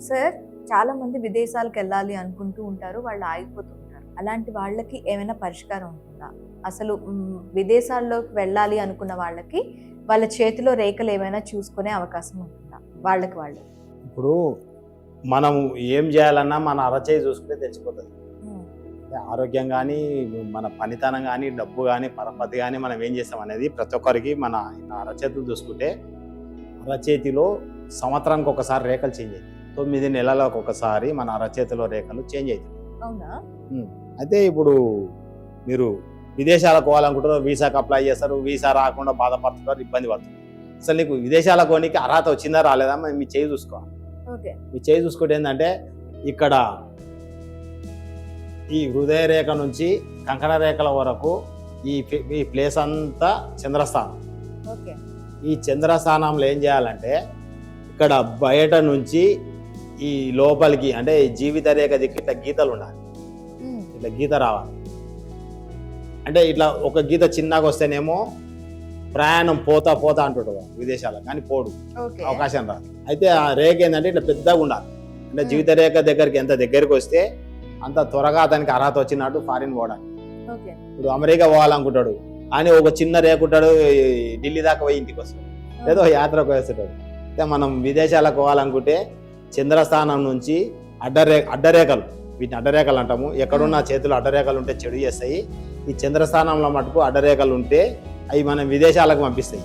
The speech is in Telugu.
సార్, చాలా మంది విదేశాలకు వెళ్ళాలి అనుకుంటూ ఉంటారు, వాళ్ళు ఆగిపోతుంటారు. అలాంటి వాళ్ళకి ఏమైనా పరిష్కారం ఉంటుందా? అసలు విదేశాల్లోకి వెళ్ళాలి అనుకున్న వాళ్ళకి వాళ్ళ చేతిలో రేఖలు ఏమైనా చూసుకునే అవకాశం ఉంటుందా వాళ్ళకి వాళ్ళు? ఇప్పుడు మనం ఏం చేయాలన్నా మన అరచేయి చూసుకుంటే తెచ్చిపోతుంది. ఆరోగ్యం కానీ, మన పనితనం కానీ, డబ్బు కానీ, పరపతి కానీ మనం ఏం చేస్తాం అనేది ప్రతి ఒక్కరికి మన అరచేతులు చూసుకుంటే అరచేతిలో సంవత్సరానికి ఒకసారి రేఖలు చేంజ్ అవుతాయి. 9 నెలలకు ఒకసారి మన అరచేతిలో రేఖలు చేంజ్ అవుతాయి. అవునా? అయితే ఇప్పుడు మీరు విదేశాలకు పోవాలనుకుంటారు, వీసాకి అప్లై చేస్తారు, వీసా రాకుండా బాధపడుతున్నారు, ఇబ్బంది పడుతున్నారు. అసలు నీకు విదేశాలకు పోనీకి అర్హత వచ్చిందా రాలేదా మీ చేయి చూసుకోవాలి. మీ చేయి చూసుకుంటే ఏంటంటే ఇక్కడ ఈ హృదయ రేఖ నుంచి కంకణ రేఖల వరకు ఈ ప్లేస్ అంతా చంద్రస్థానం. ఈ చంద్రస్థానంలో ఏం చేయాలంటే ఇక్కడ బయట నుంచి ఈ లోపలికి అంటే ఈ జీవిత రేఖ దిక్కు ఇట్లా గీతలు ఉండాలి. ఇట్లా గీత రావాలి. అంటే ఇట్లా ఒక గీత చిన్నగా వస్తేనేమో ప్రయాణం పోతా అంటుంటాడు విదేశాలకు, కానీ పోడు, అవకాశం రాదు. అయితే ఆ రేఖ ఏంటంటే ఇట్లా పెద్దగా ఉండాలి. అంటే జీవిత రేఖ దగ్గరికి ఎంత దగ్గరికి వస్తే అంత త్వరగా అతనికి అర్హత వచ్చినట్టు ఫారిన్ పోవడానికి. ఇప్పుడు అమెరికా పోవాలనుకుంటాడు అని ఒక చిన్న రేఖ ఉంటాడు, ఢిల్లీ దాకా పోయి ఇంటికి వస్తాడు, ఏదో యాత్రకు వేస్తుంటాడు. అయితే మనం విదేశాలకు పోవాలనుకుంటే చంద్రస్థానం నుంచి అడ్డరేఖలు, వీటిని అడ్డరేఖలు అంటాము. ఎక్కడున్న చేతులు అడ్డరేఖలు ఉంటే చెడు చేస్తాయి. ఈ చంద్రస్థానంలో మటుకు అడ్డరేఖలు ఉంటే అవి మనం విదేశాలకు పంపిస్తాయి.